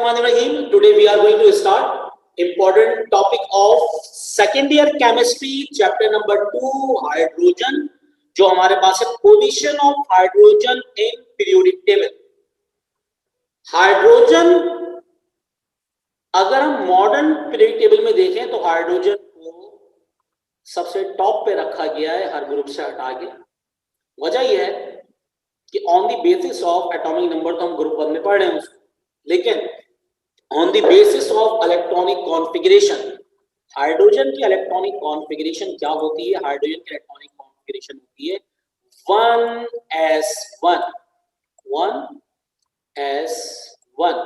Bismillahirrahmanirrahim. Today we are going to start important topic of second year chemistry chapter number 2 hydrogen. जो हमारे पास है position of hydrogen in periodic table. Hydrogen अगर हम modern periodic table में देखें तो hydrogen को सबसे टॉप पे रखा गया है हर ग्रुप से हटा के. वजह यह है कि on the basis of atomic number तो हम ग्रुप 1 में पढ़ रहे हैं उसको, लेकिन on the basis of electronic configuration hydrogen की इलेक्ट्रॉनिक कॉन्फ़िगरेशन क्या होती है? हाइड्रोजन की इलेक्ट्रॉनिक कॉन्फ़िगरेशन होती है 1s1 1s1.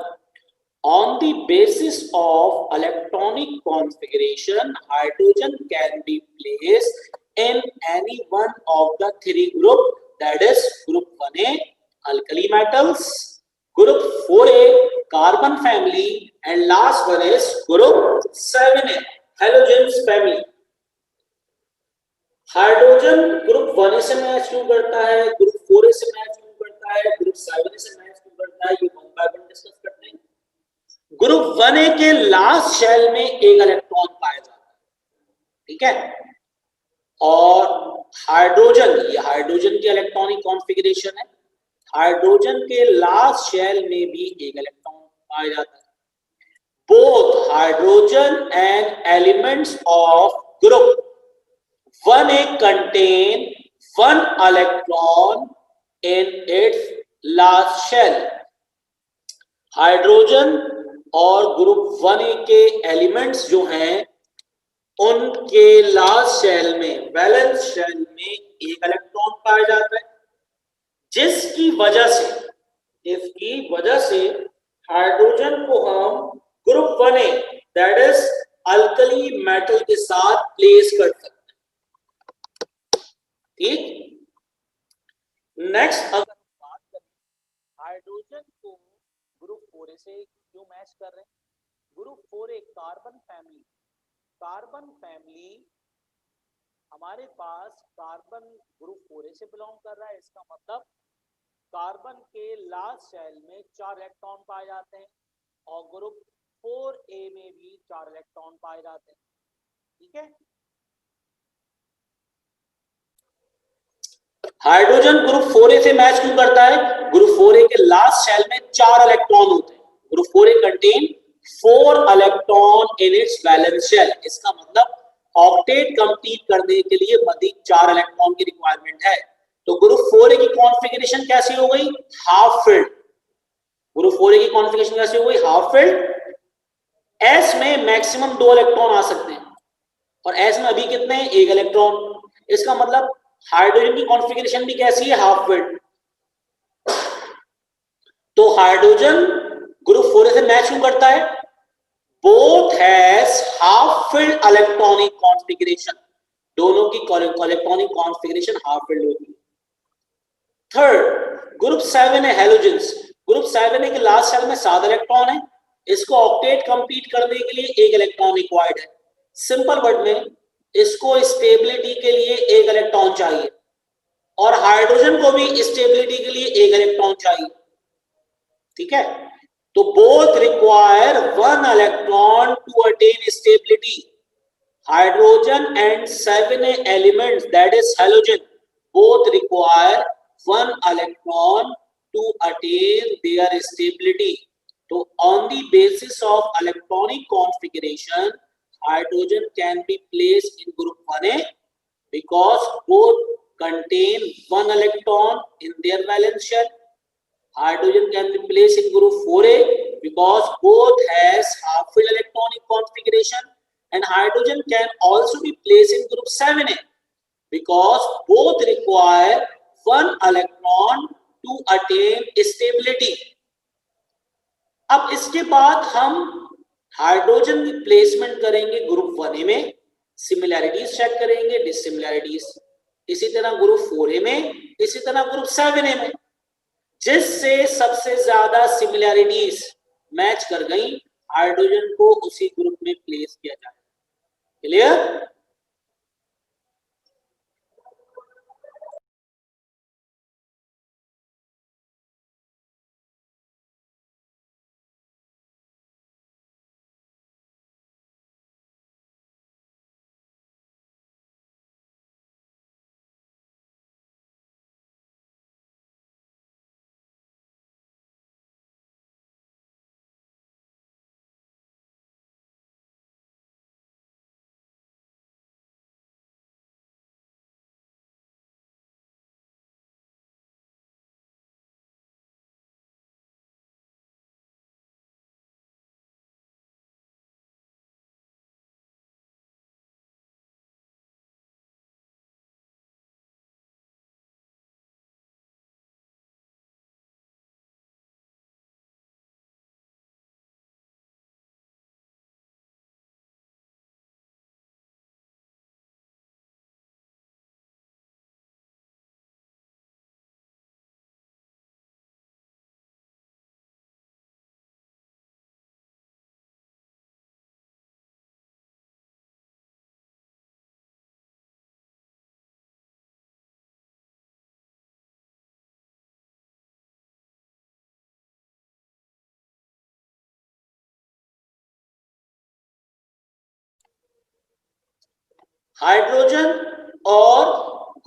On the basis of electronic configuration, hydrogen can be placed in any one of the three group, that is group 1a alkali metals, group 4a carbon family, and last one is group 7a halogens family. Hydrogen group 1a से match क्यों करता है, group 4a से match क्यों करता है, group 7a से match क्यों करता है, ये वन बाय वन डिस्कस करते हैं. ग्रुप 1a के लास्ट शेल में एक इलेक्ट्रॉन पाया जाता है, ठीक है. और हाइड्रोजन, ये हाइड्रोजन की इलेक्ट्रॉनिक कॉन्फ़िगरेशन है. हाइड्रोजन के लास्ट शेल में भी एक इलेक्ट्रॉन पाया जाता है. Both hydrogen and elements of group 1a contain one electron in its last shell. Hydrogen और ग्रुप 1a के एलिमेंट्स जो हैं उनके लास्ट शेल में, वैलेंस शेल में एक इलेक्ट्रॉन पाया जाता है, जिसकी वजह से हाइड्रोजन को हम group 1a that is alkali metal के साथ प्लेस कर सकते हैं. ठीक. नेक्स्ट अगर बात करें हाइड्रोजन को ग्रुप 4a से क्यों मैच कर रहे हैं. ग्रुप 4a कार्बन फैमिली हमारे पास कार्बन ग्रुप 4a से बिलोंग कर रहा है. इसका मतलब कार्बन के लास्ट शेल में 4 इलेक्ट्रॉन पाए जाते हैं और ग्रुप 4a में भी 4 इलेक्ट्रॉन पाए जाते हैं. ठीक है. हाइड्रोजन ग्रुप 4a से मैच क्यों करता है? ग्रुप 4a के लास्ट शेल में 4 इलेक्ट्रॉन होते हैं. Group 4a contain 4 electron in its valence shell. इसका मतलब ऑक्टेट कंप्लीट करने के लिए मजीद 4 इलेक्ट्रॉन की रिक्वायरमेंट है. तो ग्रुप 4a की कॉन्फ़िगरेशन कैसी हो गई? Half filled. ग्रुप 4a की कॉन्फ़िगरेशन कैसी हो गई? Half filled. s में मैक्सिमम 2 इलेक्ट्रॉन आ सकते हैं और s में अभी कितने हैं? 1 इलेक्ट्रॉन. इसका मतलब हाइड्रोजन की कॉन्फ़िगरेशन भी कैसी है? Half filled. तो हाइड्रोजन ग्रुप 4a से मैच क्यों करता है? Both has half filled electronic configuration. दोनों की इलेक्ट्रॉनिक कॉन्फ़िगरेशन हाफ फिल्ड होती है. Third, group 7a halogens. Group 7a के लास्ट शेल में 7 इलेक्ट्रॉन है. इसको ऑक्टेट कंप्लीट करने के लिए 1 इलेक्ट्रॉन रिक्वायर्ड है. सिंपल वर्ड में इसको स्टेबिलिटी के लिए 1 इलेक्ट्रॉन चाहिए और हाइड्रोजन को भी स्टेबिलिटी के लिए 1 इलेक्ट्रॉन चाहिए. ठीक है. तो both require 1 electron to attain stability. Hydrogen and 7a elements that is halogen both require 1 electron to attain their stability. So on the basis of electronic configuration, hydrogen can be placed in group 1a because both contain 1 electron in their valence shell. Hydrogen can be placed in group 4a because both has half filled electronic configuration, and hydrogen can also be placed in group 7a because both require 1 electron to attain stability. अब इसके बाद हम hydrogen की placement करेंगे group 1a में, similarities check करेंगे, dissimilarities. इसी तरह ग्रुप 4a में, इसी तरह ग्रुप 7a में. जिससे सबसे ज्यादा सिमिलैरिटीज मैच कर गई हाइड्रोजन को उसी ग्रुप में प्लेस किया जाए. क्लियर? हाइड्रोजन और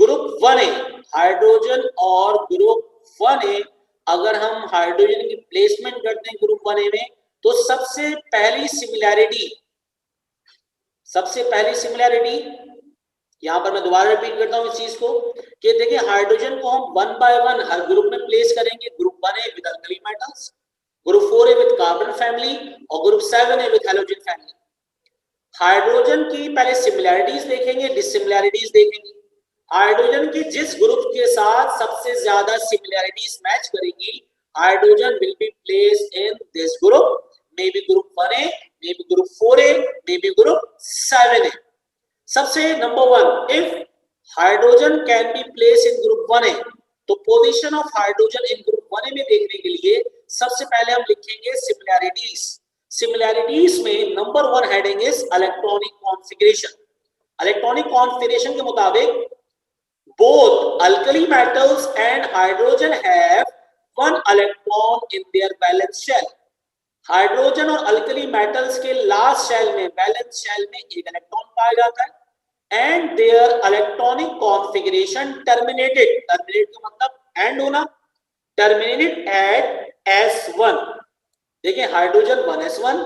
ग्रुप 1A, हाइड्रोजन और ग्रुप 1A, अगर हम हाइड्रोजन की प्लेसमेंट करते हैं ग्रुप 1A में, तो सबसे पहली सिमिलैरिटी यहां पर मैं दोबारा रिपीट करता हूं इस चीज को कि देखिए हाइड्रोजन को हम वन बाय वन हर ग्रुप में प्लेस करेंगे। Group 1A with alkali metals, group 4A with carbon family और group 7A with halogen family. Hydrogen की पहले सिमिलैरिटीज देखेंगे, डिसिमिलैरिटीज देखेंगे। हाइड्रोजन की जिस ग्रुप के साथ सबसे ज्यादा सिमिलैरिटीज मैच करेंगी, hydrogen will be placed in this group, may be group 1A, may be group 4A, may be group 7A। सबसे number 1, if hydrogen can be place in group 1A, तो position of hydrogen in group 1A में देखने के लिए सबसे पहले हम लिखेंगे सिमिलैरिटीज। सिमिलैरिटीज में number 1 heading is electronic configuration. Electronic configuration के मुताबिक both alkali metals and hydrogen have one electron in their valence shell। Hydrogen और अल्कली मेटल्स के लास्ट शेल में, वैलेंस शेल में एक इलेक्ट्रॉन पाया जाता है and their electronic configuration terminated, terminate का मतलब एंड होना, टर्मिनेटेड एट S1। देखिए hydrogen 1s1,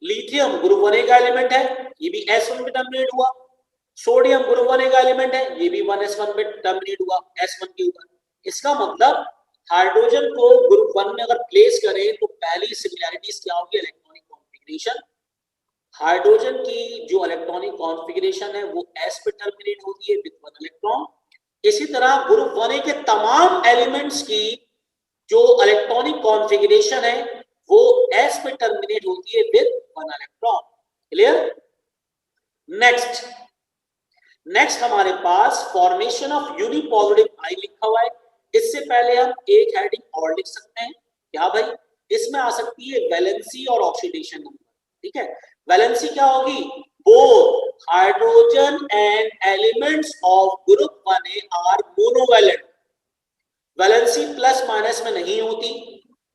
lithium group 1A का एलिमेंट है, ये भी S1 पे टर्मिनेट हुआ। सोडियम ग्रुप 1A का एलिमेंट है, ये भी 1s1 पे टर्मिनेट हुआ S1 के ऊपर। इसका मतलब हाइड्रोजन को ग्रुप 1 में अगर प्लेस करें तो पहली सिमिलैरिटीज क्या होगी, इलेक्ट्रॉनिक कॉन्फ़िगरेशन। हाइड्रोजन की जो इलेक्ट्रॉनिक कॉन्फ़िगरेशन है वो S पे टर्मिनेट होती है विद 1 इलेक्ट्रॉन। इसी तरह ग्रुप 1A के तमाम एलिमेंट्स की जो इलेक्ट्रॉनिक कॉन्फ़िगरेशन है वो S पे टर्मिनेट होती है विद 1 इलेक्ट्रॉन। क्लियर? नेक्स्ट हमारे पास फॉर्मेशन ऑफ यूनिपॉजिटिव आयन लिखा हुआ है। इससे पहले हम एक हेडिंग और लिख सकते हैं, क्या भाई, इसमें आ सकती है वैलेंसी और ऑक्सीडेशन नंबर। ठीक है, वैलेंसी क्या होगी, both hydrogen and elements of group 1A are monovalent. Valency plus minus में नहीं होती,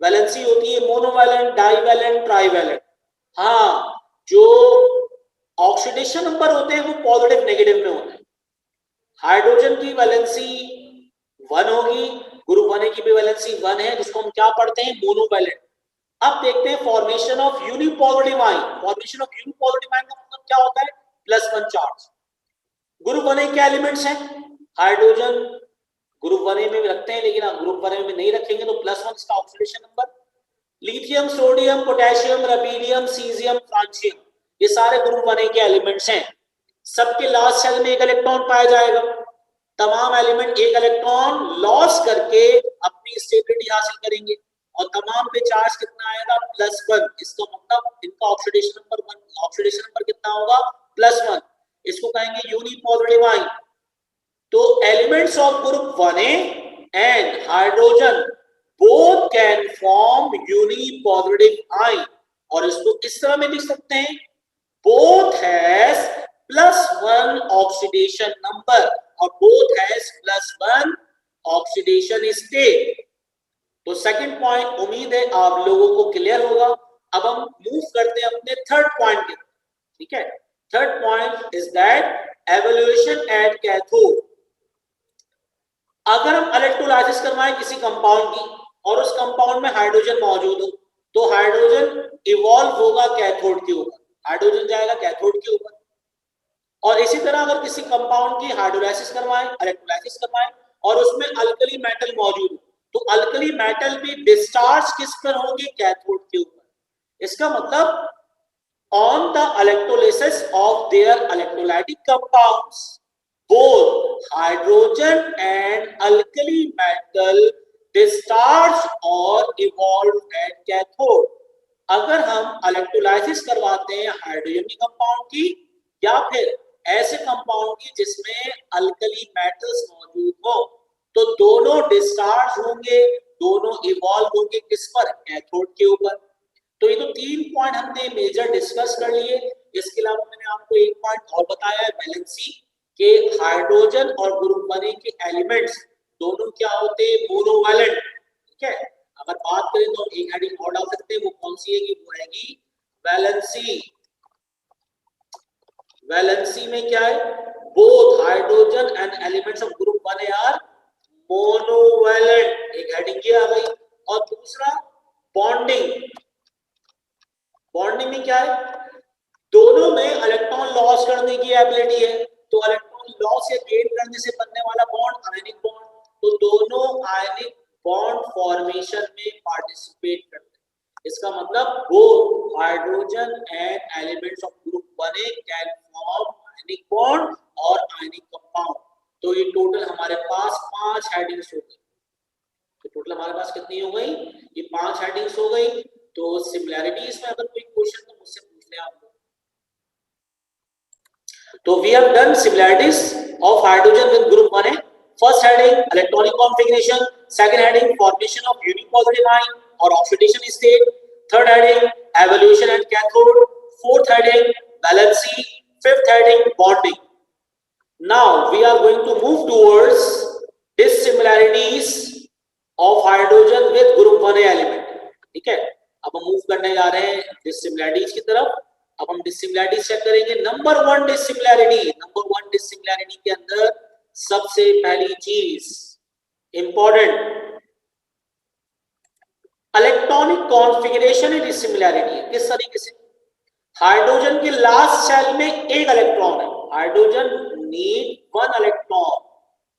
वैलेंसी होती है मोनोवैलेंट, डाइवैलेंट, ट्राइवैलेंट। हाँ, जो ऑक्सीडेशन नंबर होते हैं वो पॉजिटिव नेगेटिव में होते हैं। हाइड्रोजन की वैलेंसी 1 होगी, ग्रुप 1A की भी वैलेंसी 1 है, जिसको हम क्या पढ़ते हैं, मोनोवैलेंट। अब देखते हैं formation of unipositive ion. Formation of unipositive ion का मतलब क्या होता है, +1 चार्ज। ग्रुप 1A के एलिमेंट्स हैं, हाइड्रोजन ग्रुप 1A में रखते हैं, लेकिन आप ग्रुप 1A में नहीं रखेंगे तो +1 इसका oxidation number. Lithium, sodium, potassium, rubidium, caesium, francium, ये सारे ग्रुप 1A के एलिमेंट्स हैं। सबके लास्ट शेल में एक इलेक्ट्रॉन पाया जाएगा। तमाम एलिमेंट एक इलेक्ट्रॉन लॉस करके अपनी स्टेबिलिटी हासिल करेंगे और तमाम पे चार्ज कितना आएगा, +1। इसका मतलब इनका ऑक्सीडेशन नंबर 1, ऑक्सीडेशन नंबर कितना होगा, +1। इसको कहेंगे यूनिपॉजिटिव आयन। तो elements of group 1A and hydrogen both can form unipositive ion, और इसको इस तरह में लिख सकते हैं, both has +1 oxidation number और both has +1 oxidation state। तो सेकंड पॉइंट उम्मीद है आप लोगों को क्लियर होगा। अब हम मूव करते हैं अपने थर्ड पॉइंट के। ठीक है, third point is that evolution at cathode. अगर हम इलेक्ट्रोलाइसिस करवाएं किसी कंपाउंड की और उस कंपाउंड में हाइड्रोजन मौजूद हो, तो हाइड्रोजन इवॉल्व होगा कैथोड के ऊपर, हाइड्रोजन जाएगा कैथोड के ऊपर। और इसी तरह अगर किसी कंपाउंड की हाइड्रोलाइसिस करवाएं, इलेक्ट्रोलाइसिस करवाएं और उसमें अल्कली मेटल मौजूद हो, तो अल्कली मेटल भी डिस्चार्ज किस पर होंगे, कैथोड के ऊपर। इसका मतलब on the electrolysis of their electrolytic compounds both hydrogen and alkali metal discharge or evolve at cathode। अगर हम इलेक्ट्रोलाइसिस करवाते हैं हाइड्रोजन की कंपाउंड की या फिर ऐसे कंपाउंड की जिसमें अल्कली मेटल्स मौजूद हो, तो दोनों डिस्चार्ज होंगे, दोनों इवॉल्व होंगे किस पर, कैथोड के ऊपर। तो ये तो 3 पॉइंट हमने मेजर डिस्कस कर लिए। इसके अलावा मैंने आपको एक पॉइंट और बताया है, वैलेंसी, कि हाइड्रोजन और ग्रुप 1A के एलिमेंट्स दोनों क्या होते हैं, मोनोवैलेंट। ठीक है, अगर बात करें तो एक हेडिंग और डाल सकते हैं, वो कौन सी है, वो रहेगी वैलेंसी। वैलेंसी में क्या है, both hydrogen and elements of group 1 are monovalent, एक हेडिंग ये आ गई। और दूसरा बॉन्डिंग, बॉन्डिंग में क्या है, दोनों में इलेक्ट्रॉन लॉस करने की एबिलिटी है, तो इलेक्ट्रॉन लॉस या गेन करने से बनने वाला बॉन्ड आयनिक बॉन्ड, तो दोनों आयनिक बॉन्ड फॉर्मेशन में पार्टिसिपेट करते हैं। इसका मतलब both hydrogen and elements of group 1A can form ionic bond और आयनिक कंपाउंड। तो ये टोटल हमारे पास 5 हेडिंग्स हो गई। तो टोटल हमारे पास कितनी हो गई, ये 5 हेडिंग्स हो गई। तो सिमिलैरिटीज में अगर कोई क्वेश्चन तो मुझसे पूछ ले आप लोग। तो we have done similarities of hydrogen with group 1A. First heading electronic configuration, second heading formation of unipositive ion or oxidation state, third heading evolution and cathode, fourth heading valency, fifth heading bonding. Now we are going to move towards dissimilarities of hydrogen with group 1A element. ठीक है, अब हम move करने जा रहे हैं dissimilarities की तरफ। अब हम डिसिमिलैरिटी चेक करेंगे। नंबर वन डिसिमिलैरिटी के अंदर सबसे पहली चीज इंपॉर्टेंट इलेक्ट्रॉनिक कॉन्फ़िगरेशन डिसिमिलैरिटी है। किस तरीके से, हाइड्रोजन के लास्ट शेल में एक इलेक्ट्रॉन है, हाइड्रोजन नीड 1 इलेक्ट्रॉन,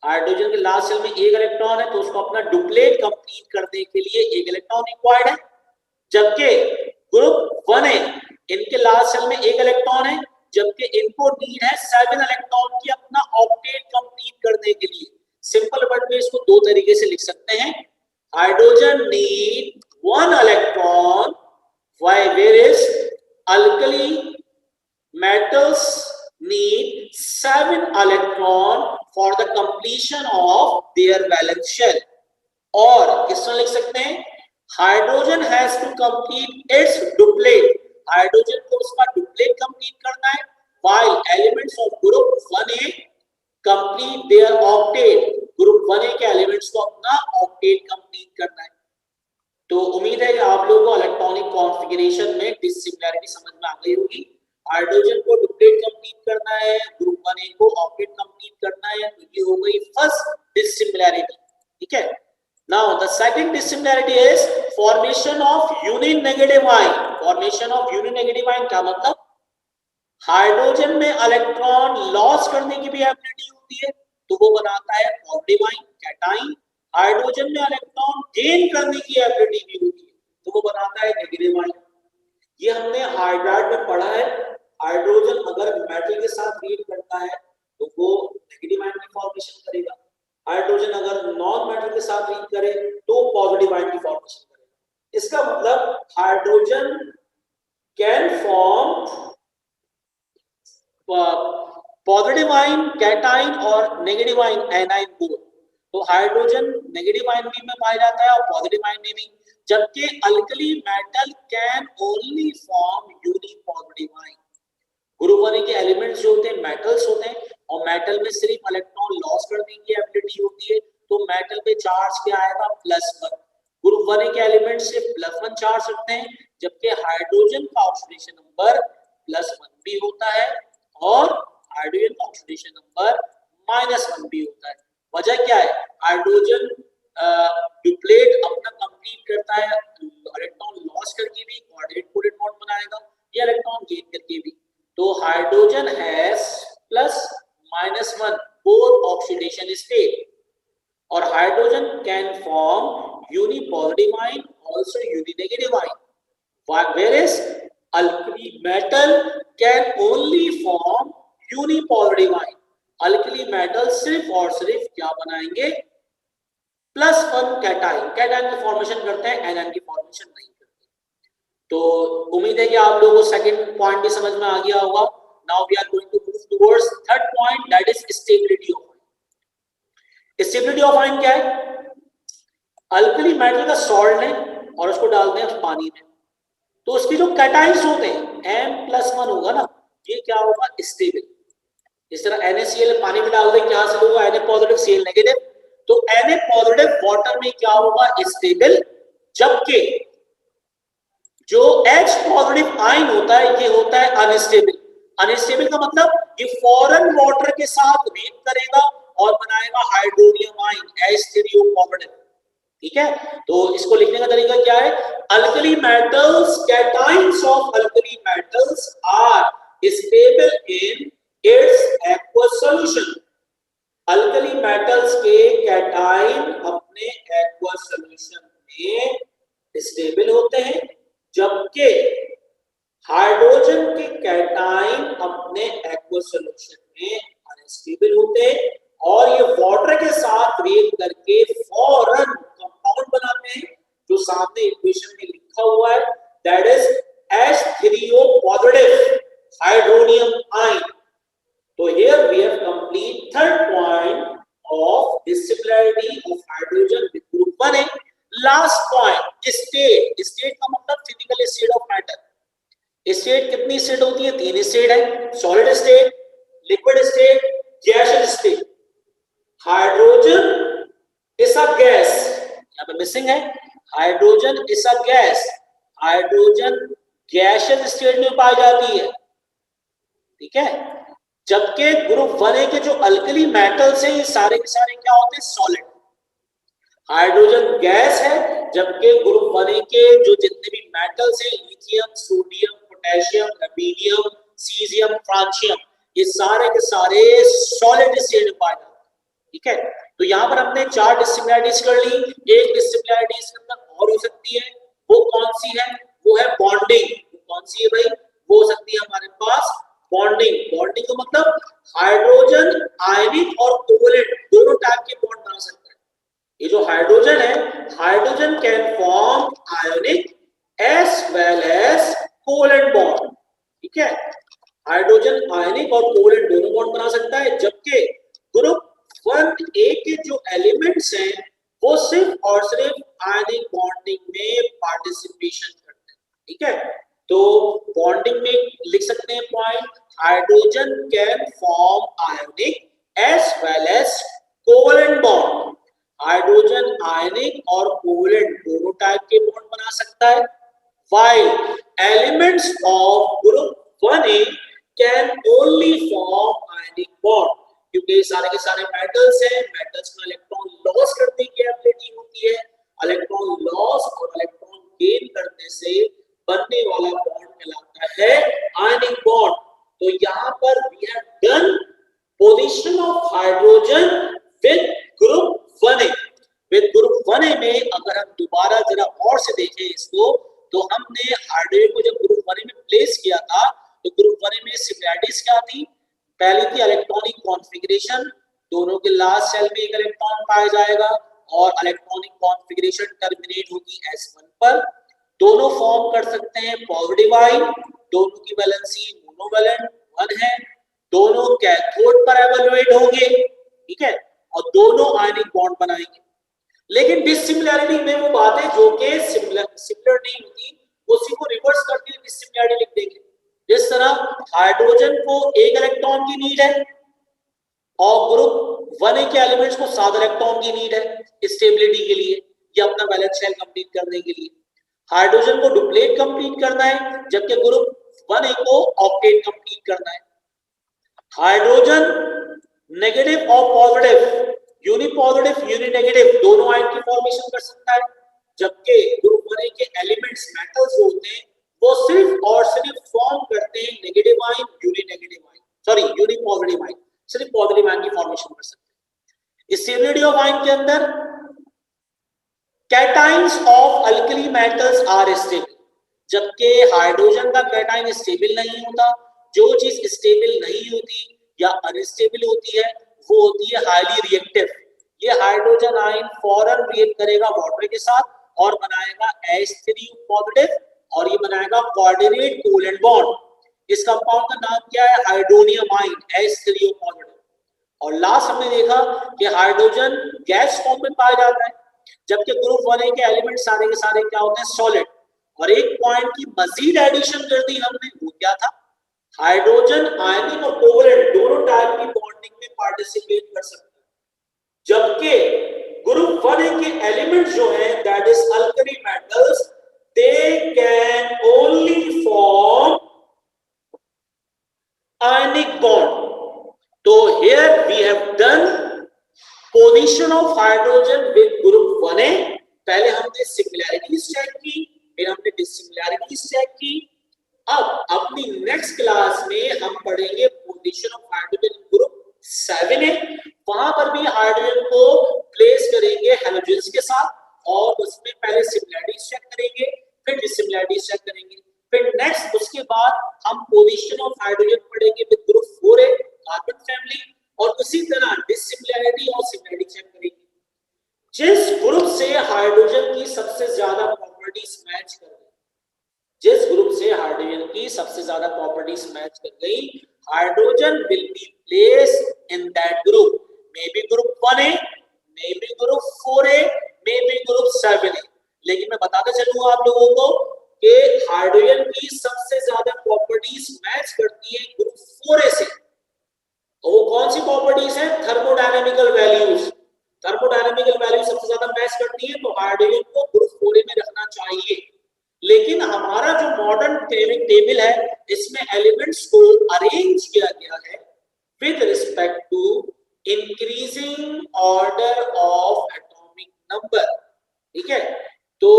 हाइड्रोजन के लास्ट शेल में एक इलेक्ट्रॉन है, तो उसको अपना डुप्लेट कंप्लीट करने के लिए एक इलेक्ट्रॉन रिक्वायर्ड है। जबकि ग्रुप 1A इनके लास्ट शेल में एक इलेक्ट्रॉन है, जबकि इनको नीड है 7 इलेक्ट्रॉन की अपना ऑक्टेट कंप्लीट करने के लिए। सिंपल वर्ड में इसको दो तरीके से लिख सकते हैं, hydrogen need 1 electron while whereas alkali metals need 7 electron for the completion of their valence shell। और किस तरह लिख सकते हैं, hydrogen has to complete its duplet, hydrogen को उसका डुप्लेट कंप्लीट करना है, while elements of group 1A complete their octet, group 1A के एलिमेंट्स को अपना ऑक्टेट कंप्लीट करना है। तो उम्मीद है कि आप लोगों को इलेक्ट्रॉनिक कॉन्फ़िगरेशन में डिसिमिलैरिटी समझ में आ गई होगी। हाइड्रोजन को डुप्लेट कंप्लीट करना है, ग्रुप 1A को ऑक्टेट कंप्लीट करना है, तो ये हो गई फर्स्ट डिसिमिलैरिटी। ठीक है, now the second dissimilarity is formation of uni negative ion. Formation of uni negative ion का मतलब, हाइड्रोजन में इलेक्ट्रॉन लॉस करने की भी एबिलिटी होती है, तो वो बनाता है पॉजिटिव आयन कैटाइन। हाइड्रोजन में इलेक्ट्रॉन गेन करने की एबिलिटी भी होती है, तो वो बनाता है नेगेटिव आयन। ये हमने हाइड्राइड में पढ़ा है, हाइड्रोजन अगर मेटल के साथ रिएक्ट करता है तो वो नेगेटिव आयन की फॉर्मेशन करेगा, हाइड्रोजन अगर नॉन मेटल के साथ रिएक्ट करे तो पॉजिटिव आयन की फॉर्मेशन करेगा। इसका मतलब hydrogen can form positive ion cation और नेगेटिव आयन एनाइन बोथ। तो हाइड्रोजन नेगेटिव आयन में पाया जाता है और पॉजिटिव आयन में भी, जबकि alkali metal can only form uni positive ion. Group 1A के एलिमेंट्स जो होते हैं मेटल्स होते हैं, और मेटल में सिर्फ इलेक्ट्रॉन लॉस करने की एबिलिटी होती है, तो मेटल पे चार्ज क्या आएगा, +1। ग्रुप 1A के एलिमेंट्स से +1 चार्ज रखते हैं, जबकि हाइड्रोजन का ऑक्सीडेशन नंबर +1 भी होता है और हाइड्रोजन का ऑक्सीडेशन नंबर -1 भी होता है। वजह क्या है, हाइड्रोजन डुप्लेट अपना कंप्लीट करता है, इलेक्ट्रॉन लॉस करके भी कोऑर्डिनेट कोडेड बॉन्ड बनाएगा, या इलेक्ट्रॉन गेन करके भी। तो hydrogen has +-1 both oxidation state, और hydrogen can form uni positive ion also uni negative ion, whereas alkali metal can only form uni positive ion. Alkali metal सिर्फ और सिर्फ क्या बनाएंगे, +1 कैटाइन, कैटाइन की फॉर्मेशन करते हैं, एनाइन की फॉर्मेशन नहीं करते। तो उम्मीद है कि आप लोगों को सेकंड पॉइंट भी समझ में आ गया होगा। Now we are going to move towards third point, that is stability of ion. Stability of ion क्या है, अल्कली मेटल का सॉल्ट लें और उसको डालते हैं पानी में, तो उसके जो कैटाइंस होते हैं M+1 होगा ना, ये क्या होगा, स्टेबल। इस तरह NaCl पानी में डाल दें, क्या हासिल होगा, Na पॉजिटिव Cl नेगेटिव, तो Na पॉजिटिव वाटर में क्या होगा, स्टेबल, जबकि जो H पॉजिटिव आयन होता है ये होता है अनस्टेबल। अनस्टेबल का मतलब ये फॉरेन वाटर के साथ रिएक्ट करेगा और बनाएगा हाइड्रोनियम आयन H3O पॉजिटिव। ठीक है, तो इसको लिखने का तरीका क्या है? Alkali metals, cations of alkali metals are stable in its aqueous solution. Alkali metals के कैटाइन अपने एक्वस सॉल्यूशन में स्टेबल होते हैं, जबकि हाइड्रोजन के कैटाइन अपने एक्वस सॉल्यूशन में अनस्टेबल होते हैं और ये वाटर के साथ रिएक्ट करके फॉरन कंपाउंड बनाते हैं जो सामने इक्वेशन में लिखा हुआ है, that is H3O positive hydronium ion. तो here we have complete third point of dissimilarity of hydrogen with group 1A. Last point, state. State का मतलब physical state of matter. State कितनी स्टेट होती है? 3 स्टेट है, solid state, liquid state, gaseous state. Hydrogen is a gas, यहां पे missing है, hydrogen is a gas. Hydrogen gaseous state में पाई जाती है, ठीक है, जबकि ग्रुप 1A के जो अल्कली मेटल्स हैं ये सारे के सारे क्या होते हैं? सॉलिड। हाइड्रोजन गैस है, जबकि ग्रुप 1A के जो जितने भी मेटल्स हैं, lithium, sodium, potassium, rubidium, caesium, francium, ये सारे के सारे सॉलिड स्टेट में पाए जाते हैं। ठीक है, तो यहां पर हमने 4 डिसिमिलैरिटीज कर ली। एक डिसिमिलैरिटी इसके अंदर और हो सकती है, वो कौन सी है? वो है बॉन्डिंग। कौन सी है भाई? वो हो सकती है हमारे पास बॉन्डिंग। बॉन्डिंग का मतलब हाइड्रोजन आयनिक और कोवलेंट दोनों टाइप के बॉन्ड बना सकता है। ये जो हाइड्रोजन है, hydrogen can form ionic as well as covalent bond. ठीक है, हाइड्रोजन आयनिक और कोवलेंट दोनों बॉन्ड बना सकता है, जबकि ग्रुप 1A के जो एलिमेंट्स हैं वो सिर्फ और सिर्फ आयनिक बॉन्डिंग में पार्टिसिपेशन करते हैं। ठीक है, तो बॉन्डिंग में लिख सकते हैं point, hydrogen can form ionic as well as covalent bond. Hydrogen ionic और कोवलेंट दोनों टाइप के बॉन्ड बना सकता है, while elements of group 1A can only form ionic bond, क्योंकि सारे के सारे मेटल्स हैं, मेटल्स में इलेक्ट्रॉन लॉस करने की एबिलिटी होती है। इलेक्ट्रॉन लॉस और इलेक्ट्रॉन गेन करने से बनने वाला बॉन्ड कहलाता है आयनिक बॉन्ड। तो यहाँ पर we have done position of hydrogen with group 1A। with group 1A में अगर हम दोबारा जरा और से देखें इसको, तो हमने हाइड्रोजन को जब ग्रुप 1A में प्लेस किया था तो ग्रुप 1A में सिमिलैरिटीज क्या थी? पहली थी इलेक्ट्रॉनिक कॉन्फ़िगरेशन, दोनों के लास्ट शेल में एक इलेक्ट्रॉन पाया जाएगा और इलेक्ट्रॉनिक कॉन्फ़िगरेशन टर्मिनेट होगी S1 पर। दोनों फॉर्म कर सकते हैं पॉजिटिव आयन, दोनों की वैलेंसी मोनोवैलेंट 1 है, दोनों कैथोड पर इवैल्यूएट होंगे, ठीक है, और दोनों आयनिक बॉन्ड बनाएंगे। लेकिन डिसिमिलैरिटी में वो बात है जो कि सिमिलर नहीं होती, उसी को रिवर्स करके डिसिमिलैरिटी लिख देंगे। जिस तरह हाइड्रोजन को एक इलेक्ट्रॉन की नीड है और ग्रुप 1A के एलिमेंट्स को 7 इलेक्ट्रॉन की नीड है स्टेबिलिटी के लिए या अपना वैलेंस शेल कंप्लीट करने के लिए। हाइड्रोजन को डुप्लेट कंप्लीट करना है, जबकि ग्रुप 1A को ऑक्टेट कंप्लीट करना है। हाइड्रोजन नेगेटिव और पॉजिटिव, यूनिपॉजिटिव यूनिनेगेटिव दोनों आयन की फॉर्मेशन कर सकता है, जबकि ग्रुप 1A के एलिमेंट्स मेटल्स होते हैं वो सिर्फ और सिर्फ फॉर्म करते हैं negative ion, uninegative ion, sorry unipositive ion, सिर्फ पॉजिटिव आयन की फॉर्मेशन कर सकते हैं। स्टेबिलिटी ऑफ आयन के अंदर cations of alkali metals are stable, जबकि हाइड्रोजन का कैटाइन स्टेबल नहीं होता। जो चीज स्टेबल नहीं होती या अनस्टेबल होती है वो होती है हाईली रिएक्टिव। ये हाइड्रोजन आयन फौरन रिएक्ट करेगा वाटर के साथ और बनाएगा H3O पॉजिटिव और ये बनाएगा कोऑर्डिनेट कोवलेंट बॉन्ड। इस कंपाउंड का नाम क्या है? Hydronium ion H3O positive. और लास्ट हमने देखा कि हाइड्रोजन गैस फॉर्म में पाया जाता है, जबकि ग्रुप 1A के एलिमेंट सारे के सारे क्या होते हैं? सॉलिड। और एक पॉइंट की मजीद एडिशन कर दी हमने, वो क्या था? हाइड्रोजन आयनिक और कोवलेंट दोनों टाइप की बॉन्डिंग में पार्टिसिपेट कर सकते हैं, जबकि ग्रुप 1A के एलिमेंट्स जो हैं that is alkali metals, they can only form of hydrogen with group 1a, पहले हमने सिमिलैरिटीज चेक की, फिर हमने डिसिमिलैरिटीज चेक की। अब अपनी नेक्स्ट क्लास में हम पढ़ेंगे position of hydrogen group 7a। वहां पर भी हाइड्रोजन को प्लेस करेंगे हैलोजेंस के साथ और उसमें पहले सिमिलैरिटीज चेक करेंगे, फिर डिसिमिलैरिटीज चेक करेंगे। फिर नेक्स्ट उसके बाद हम पोजीशन ऑफ हाइड्रोजन पढ़ेंगे with group 4a carbon family, और उसी तरह डिसिमिलैरिटी और सिमिलैरिटी चेक करेंगे। जिस ग्रुप से हाइड्रोजन की सबसे ज्यादा प्रॉपर्टीज मैच कर गई, जिस ग्रुप से हाइड्रोजन की सबसे ज्यादा प्रॉपर्टीज मैच कर गई, hydrogen will be placed in that group, may be group 1a, may be group 4a, may be group 7a। लेकिन मैं बताता चलूंगा आप लोगों को कि हाइड्रोजन की सबसे ज्यादा प्रॉपर्टीज मैच करती है ग्रुप 4a से। वो कौन सी प्रॉपर्टीज है? Thermodynamical values. थर्मोडायनेमिकल वैल्यू सबसे ज्यादा मैच करती है, तो हाइड्रोजन को ग्रुप 4a में रखना चाहिए। लेकिन हमारा जो मॉडर्न टेबल है, इसमें एलिमेंट्स को अरेंज किया गया है with respect to increasing order of atomic number. ठीक है, तो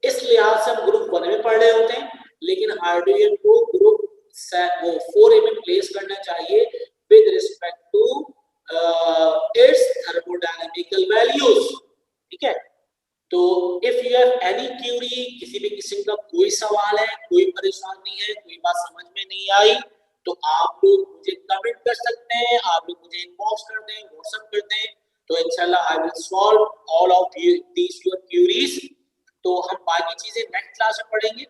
इस लिहाज से हम ग्रुप 1 में पढ़ रहे होते हैं, लेकिन हाइड्रोजन को ग्रुप 4a में प्लेस करना चाहिए with respect to its thermodynamical values. ठीक है, तो if you have any query, किसी भी किस्म का कोई सवाल है, कोई परेशानी है, कोई बात समझ में नहीं आई, तो आप लोग मुझे कमेंट कर सकते हैं, आप लोग मुझे इनबॉक्स कर दें, व्हाट्सएप कर दें, तो इंशाल्लाह I will solve all of these your queries. तो हम बाकी चीजें नेक्स्ट क्लास में पढ़ेंगे।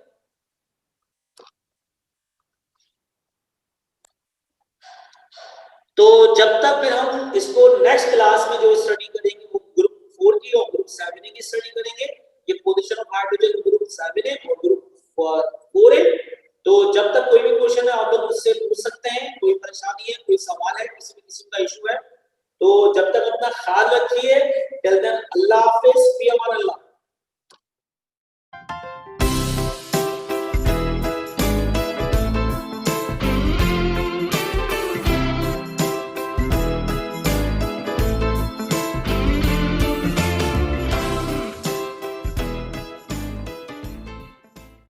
तो जब तक फिर हम इसको नेक्स्ट क्लास में जो स्टडी करेंगे वो ग्रुप 4 की और ग्रुप 7 की स्टडी करेंगे। ये पोजीशन ऑफ हाइड्रोजन ग्रुप 7 और ग्रुप 4 है। तो जब तक कोई भी क्वेश्चन है आप लोग मुझसे पूछ सकते हैं, कोई परेशानी है, कोई सवाल है, किसी भी किस्म का इशू है, तो जब तक अपना ख्याल रखिए। टिल देन अल्लाह हाफिज, फी अमान अल्लाह।